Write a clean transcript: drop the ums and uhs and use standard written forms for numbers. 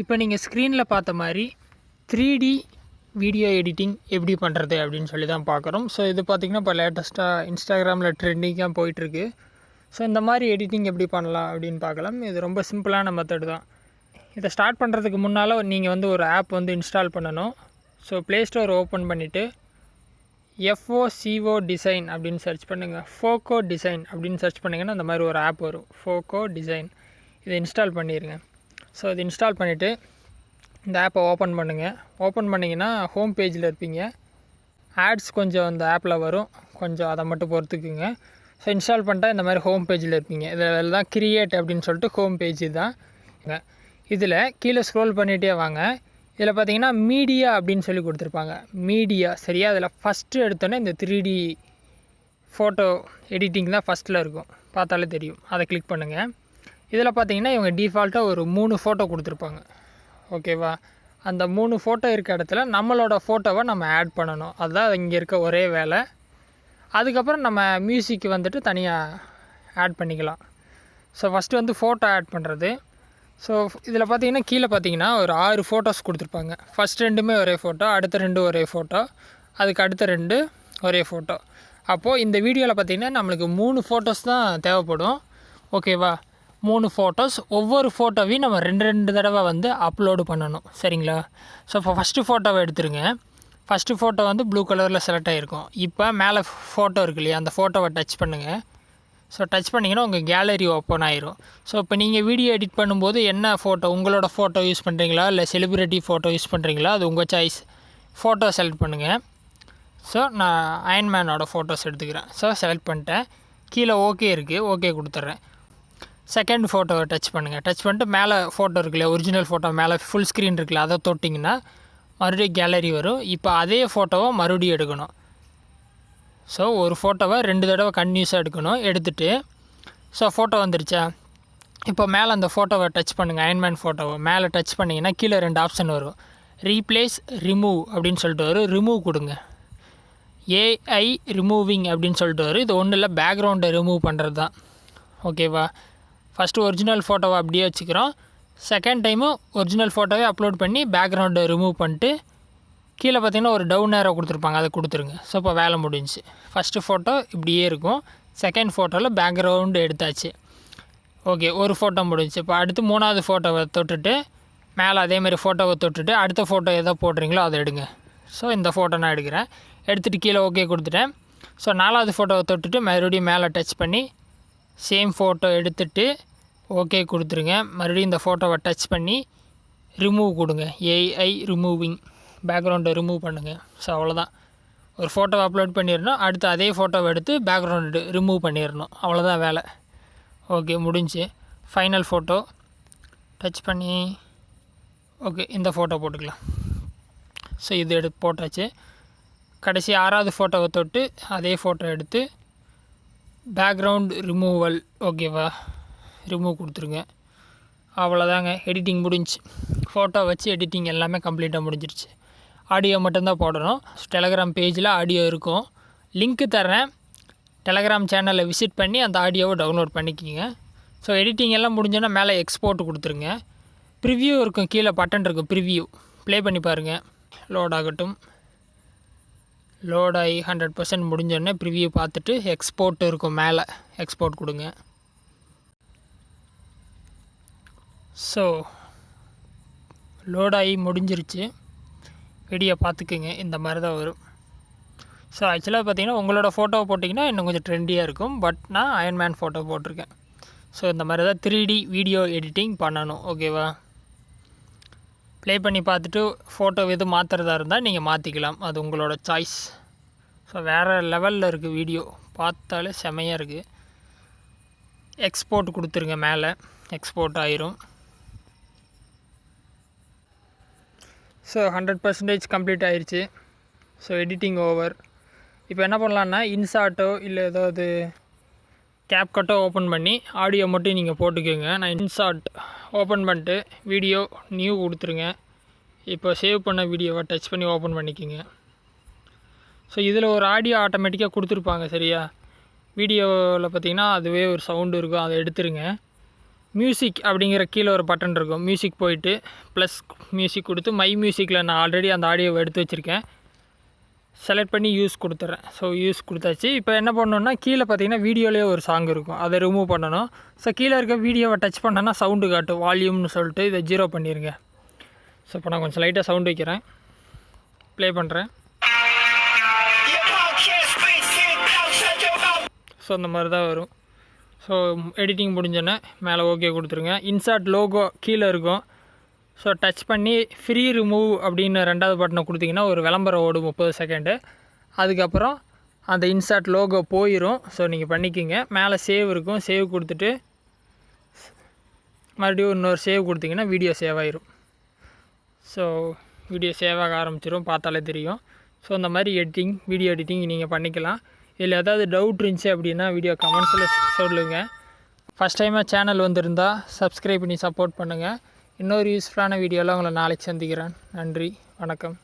இப்போ நீங்கள் ஸ்க்ரீனில் பார்த்த மாதிரி 3D வீடியோ எடிட்டிங் எப்படி பண்ணுறது அப்படின்னு சொல்லி தான் பார்க்குறோம். ஸோ இது பார்த்திங்கன்னா இப்போ லேட்டஸ்ட்டாக இன்ஸ்டாகிராமில் ட்ரெண்டிங்காக போயிட்டுருக்கு. ஸோ இந்த மாதிரி எடிட்டிங் எப்படி பண்ணலாம் அப்படின்னு பார்க்கலாம். இது ரொம்ப சிம்பிளான மெத்தட் தான். இதை ஸ்டார்ட் பண்ணுறதுக்கு முன்னால் நீங்கள் வந்து ஒரு ஆப் வந்து இன்ஸ்டால் பண்ணணும். ஸோ ப்ளே ஸ்டோர் ஓப்பன் பண்ணிவிட்டு FOCO டிசைன் அப்படின்னு சர்ச் பண்ணுங்கள். ஃபோக்கோ டிசைன் அப்படின்னு சர்ச் பண்ணிங்கன்னா அந்த மாதிரி ஒரு ஆப் வரும், ஃபோக்கோ டிசைன். இதை இன்ஸ்டால் பண்ணிடுங்க. ஸோ இது இன்ஸ்டால் பண்ணிவிட்டு இந்த ஆப்பை ஓப்பன் பண்ணுங்கள். ஓப்பன் பண்ணிங்கன்னா ஹோம் பேஜில் இருப்பீங்க. ஆட்ஸ் கொஞ்சம் அந்த ஆப்பில் வரும், கொஞ்சம் அதை மட்டும் பொறுத்துக்குங்க. ஸோ இன்ஸ்டால் பண்ணிட்டா இந்த மாதிரி ஹோம் பேஜில் இருப்பீங்க. இதில் தான் கிரியேட் அப்படின்னு சொல்லிட்டு ஹோம் பேஜ் தான். இதில் கீழே ஸ்க்ரோல் பண்ணிகிட்டே வாங்க. இதில் பார்த்தீங்கன்னா மீடியா அப்படின்னு சொல்லி கொடுத்துருப்பாங்க. மீடியா சரியா? அதில் ஃபஸ்ட்டு எடுத்தோன்னே இந்த 3D ஃபோட்டோ எடிட்டிங் தான் ஃபஸ்ட்டில் இருக்கும், பார்த்தாலே தெரியும். அதை கிளிக் பண்ணுங்கள். இதில் பார்த்தீங்கன்னா இவங்க டிஃபால்ட்டாக ஒரு 3 ஃபோட்டோ கொடுத்துருப்பாங்க. ஓகேவா? அந்த 3 ஃபோட்டோ இருக்க இடத்துல நம்மளோட ஃபோட்டோவை நம்ம ஆட் பண்ணணும். அதுதான் இங்கே இருக்க ஒரே வேலை. அதுக்கப்புறம் நம்ம மியூசிக் வந்துட்டு தனியாக ஆட் பண்ணிக்கலாம். ஸோ ஃபஸ்ட்டு வந்து ஃபோட்டோ ஆட் பண்ணுறது. ஸோ இதில் பார்த்தீங்கன்னா கீழே பார்த்தீங்கன்னா ஒரு 6 ஃபோட்டோஸ் கொடுத்துருப்பாங்க. ஃபஸ்ட் 2மே ஒரே ஃபோட்டோ, அடுத்த 2 ஒரே ஃபோட்டோ, அதுக்கு அடுத்த 2 ஒரே ஃபோட்டோ. அப்போது இந்த வீடியோவில் பார்த்திங்கன்னா நம்மளுக்கு 3 ஃபோட்டோஸ் தான் தேவைப்படும். ஓகேவா? 3 ஃபோட்டோஸ். ஒவ்வொரு ஃபோட்டோவையும் நம்ம 2 தடவை வந்து அப்லோடு பண்ணணும். சரிங்களா? ஸோ இப்போ ஃபஸ்ட்டு ஃபோட்டோவை எடுத்துருங்க. ஃபஸ்ட்டு ஃபோட்டோ வந்து ப்ளூ கலரில் செலக்ட் ஆகிருக்கும். இப்போ மேலே ஃபோட்டோ இருக்கு இல்லையா, அந்த ஃபோட்டோவை டச் பண்ணுங்கள். ஸோ டச் பண்ணிங்கன்னா உங்கள் கேலரி ஓப்பன் ஆயிரும். ஸோ இப்போ நீங்கள் வீடியோ எடிட் பண்ணும்போது என்ன ஃபோட்டோ, உங்களோட ஃபோட்டோ யூஸ் பண்ணுறீங்களா இல்லை செலிப்ரிட்டி ஃபோட்டோ யூஸ் பண்ணுறீங்களா, அது உங்கள் சாய்ஸ். ஃபோட்டோ செலக்ட் பண்ணுங்கள். ஸோ நான் அயன்மேனோட ஃபோட்டோஸ் எடுத்துக்கிறேன். ஸோ செலக்ட் பண்ணிட்டேன். கீழே ஓகே இருக்குது, ஓகே கொடுத்துட்றேன். செகண்ட் ஃபோட்டோவை டச் பண்ணுங்கள். டச் பண்ணிட்டு மேலே ஃபோட்டோ இருக்குல்ல, ஒரிஜினல் ஃபோட்டோ மேலே ஃபுல் ஸ்க்ரீன் இருக்குல்ல, அதை தொட்டிங்கன்னா மறுபடியும் கேலரி வரும். இப்போ அதே ஃபோட்டோவை மறுபடியும் எடுக்கணும். ஸோ ஒரு ஃபோட்டோவை 2 தடவை கன்டினியூஸாக எடுக்கணும். எடுத்துகிட்டு ஸோ ஃபோட்டோ வந்துருச்சா? இப்போ மேலே அந்த ஃபோட்டோவை டச் பண்ணுங்கள். அயன்மேன் ஃபோட்டோவை மேலே டச் பண்ணிங்கன்னா கீழே 2 ஆப்ஷன் வரும். ரீப்ளேஸ், ரிமூவ் அப்படின்னு சொல்லிட்டு வரும். ரிமூவ் கொடுங்க. AI ரிமூவிங் அப்படின்னு சொல்லிட்டு வரும். இது ஒன்றும் இல்லை, பேக்ரவுண்டை ரிமூவ் பண்ணுறது தான். ஓகேவா? ஃபஸ்ட்டு ஒரிஜினல் ஃபோட்டோவை அப்படியே வச்சுக்கிறோம். செகண்ட் டைமும் ஒரிஜினல் ஃபோட்டோவே அப்லோட் பண்ணி பேக்ரவுண்டை ரிமூவ் பண்ணிட்டு கீழே பார்த்தீங்கன்னா ஒரு டவுன் ஏரோ கொடுத்துருப்பாங்க, அதை கொடுத்துருங்க. ஸோ இப்போ வேலை முடிஞ்சிச்சு. ஃபஸ்ட்டு ஃபோட்டோ இப்படியே இருக்கும். செகண்ட் ஃபோட்டோவில் பேக்ரவுண்டு எடுத்தாச்சு. ஓகே, ஒரு ஃபோட்டோ முடிஞ்சிச்சு. இப்போ அடுத்து 3வது ஃபோட்டோவை தொட்டுட்டு மேலே அதேமாதிரி ஃபோட்டோவை தொட்டுட்டு அடுத்த ஃபோட்டோ எதோ போடுறீங்களோ அதை எடுங்க. ஸோ இந்த ஃபோட்டோ நான் எடுக்கிறேன். எடுத்துகிட்டு கீழே ஓகே கொடுத்துட்டேன். ஸோ 4வது ஃபோட்டோவை தொட்டுட்டு மறுபடியும் மேலே டச் பண்ணி சேம் ஃபோட்டோ எடுத்துகிட்டு ஓகே கொடுத்துருங்க. மறுபடியும் இந்த ஃபோட்டோவை டச் பண்ணி ரிமூவ் கொடுங்க. AI ரிமூவிங், பேக்ரவுண்டை ரிமூவ் பண்ணுங்கள். ஸோ அவ்வளோதான். ஒரு ஃபோட்டோவை அப்லோட் பண்ணிடணும். அடுத்து அதே ஃபோட்டோவை எடுத்து பேக்ரவுண்டு ரிமூவ் பண்ணிடணும். அவ்வளோதான் வேலை. ஓகே, முடிஞ்சு. ஃபைனல் ஃபோட்டோ டச் பண்ணி ஓகே இந்த ஃபோட்டோ போட்டுக்கலாம். ஸோ இது போட்டாச்சு. கடைசி 6வது ஃபோட்டோவை தொட்டு அதே ஃபோட்டோ எடுத்து பேக்ரவுண்ட் ரிமூவல், ஓகேவா, ரிமூவ் கொடுத்துருங்க. அவ்வளோதாங்க, எடிட்டிங் முடிஞ்சு. ஃபோட்டோ வச்சு எடிட்டிங் எல்லாமே கம்ப்ளீட்டாக முடிஞ்சிருச்சு. ஆடியோ மட்டும்தான் போடணும். டெலகிராம் பேஜில் ஆடியோ இருக்கும், லிங்க்கு தர்றேன். டெலகிராம் சேனலை விசிட் பண்ணி அந்த ஆடியோவை டவுன்லோட் பண்ணிக்கிங்க. ஸோ எடிட்டிங் எல்லாம் முடிஞ்சோன்னா மேலே எக்ஸ்போர்ட் கொடுத்துருங்க. ப்ரிவ்யூ இருக்கும், கீழே பட்டன் இருக்கும், ப்ரிவ்யூ ப்ளே பண்ணி பாருங்கள். லோட் ஆகட்டும். லோட் ஆகி 100% முடிஞ்சோடனே ப்ரிவ்யூ பார்த்துட்டு எக்ஸ்போர்ட் இருக்கும், மேலே எக்ஸ்போர்ட் கொடுங்க. ஸோ லோட் ஆகி முடிஞ்சிருச்சு. வீடியோ பார்த்துக்குங்க, இந்த மாதிரி தான் வரும். ஸோ ஆக்சுவலாக பார்த்தீங்கன்னா உங்களோட ஃபோட்டோவை போட்டிங்கன்னா இன்னும் கொஞ்சம் ட்ரெண்டியாக இருக்கும். பட் நான் அயன்மேன் ஃபோட்டோ போட்டிருக்கேன். ஸோ இந்த மாதிரி தான் 3D வீடியோ எடிட்டிங் பண்ணணும். ஓகேவா? ப்ளே பண்ணி பார்த்துட்டு ஃபோட்டோ எது மாற்றுறதா இருந்தால் நீங்கள் மாற்றிக்கலாம், அது உங்களோட சாய்ஸ். ஸோ வேறு லெவலில் இருக்குது, வீடியோ பார்த்தாலே செமையாக இருக்குது. எக்ஸ்போர்ட் கொடுத்துருங்க, மேலே எக்ஸ்போர்ட் ஆயிரும். ஸோ 100% கம்ப்ளீட் ஆயிடுச்சு. So editing over. இப்போ என்ன பண்ணலான்னா இன்சார்ட்டோ இல்லை ஏதாவது கேப்கட்டோ ஓப்பன் பண்ணி ஆடியோ மட்டும் நீங்கள் போட்டுக்கோங்க. நான் இன்சார்ட் ஓப்பன் பண்ணிட்டு வீடியோ நியூ கொடுத்துருங்க. இப்போ சேவ் பண்ண வீடியோவை டச் பண்ணி ஓப்பன் பண்ணிக்கோங்க. ஸோ இதில் ஒரு ஆடியோ ஆட்டோமேட்டிக்காக கொடுத்துருப்பாங்க, சரியா? வீடியோவில் பார்த்திங்கன்னா அதுவே ஒரு சவுண்டு இருக்கும், அதை எடுத்துருங்க. மியூசிக் அப்படிங்கிற கீழே ஒரு பட்டன் இருக்கும். மியூசிக் போயிட்டு ப்ளஸ் மியூசிக் கொடுத்து மை மியூசிக்கில் நான் ஆல்ரெடி அந்த ஆடியோவை எடுத்து வச்சுருக்கேன். செலக்ட் பண்ணி யூஸ் கொடுத்துட்றேன். ஸோ யூஸ் கொடுத்தாச்சு. இப்போ என்ன பண்ணணுன்னா கீழே பார்த்தீங்கன்னா வீடியோலேயே ஒரு சாங் இருக்கும், அதை ரிமூவ் பண்ணணும். ஸோ கீழே இருக்க வீடியோவை டச் பண்ணோன்னா சவுண்டு காட்டும், வால்யூம்னு சொல்லிட்டு இதை 0 பண்ணிடுங்க. ஸோ இப்போ நான் கொஞ்சம் லைட்டாக சவுண்டு வைக்கிறேன், ப்ளே பண்ணுறேன். ஸோ அந்த மாதிரி தான் வரும். ஸோ எடிட்டிங் முடிஞ்சோன்னே மேலே ஓகே கொடுத்துருங்க. இன்சர்ட் லோகோ கீழே இருக்கும். ஸோ டச் பண்ணி ஃப்ரீ ரிமூவ் அப்படின்னு 2வது பட்டனை கொடுத்திங்கன்னா ஒரு விளம்பரம் ஓடும் 30 செகண்டு. அதுக்கப்புறம் அந்த இன்சர்ட் லோகோ போயிடும். ஸோ நீங்கள் பண்ணிக்கிங்க. மேலே சேவ் இருக்கும், சேவ் கொடுத்துட்டு மறுபடியும் இன்னொரு சேவ் கொடுத்திங்கன்னா வீடியோ சேவ் ஆயிரும். ஸோ வீடியோ சேவ் ஆக ஆரம்பிச்சிடும், பார்த்தாலே தெரியும். ஸோ இந்த மாதிரி வீடியோ எடிட்டிங் நீங்கள் பண்ணிக்கலாம். இதில் ஏதாவது டவுட் இருந்துச்சு அப்படின்னா வீடியோ கமெண்ட்ஸில் சொல்லுங்கள். ஃபஸ்ட் டைமாக சேனல் வந்திருந்தால் சப்ஸ்கிரைப் பண்ணி சப்போர்ட் பண்ணுங்கள். இன்னொரு யூஸ்ஃபுல்லான வீடியோவில் உங்களை நாளைக்கு சந்திக்கிறேன். நன்றி, வணக்கம்.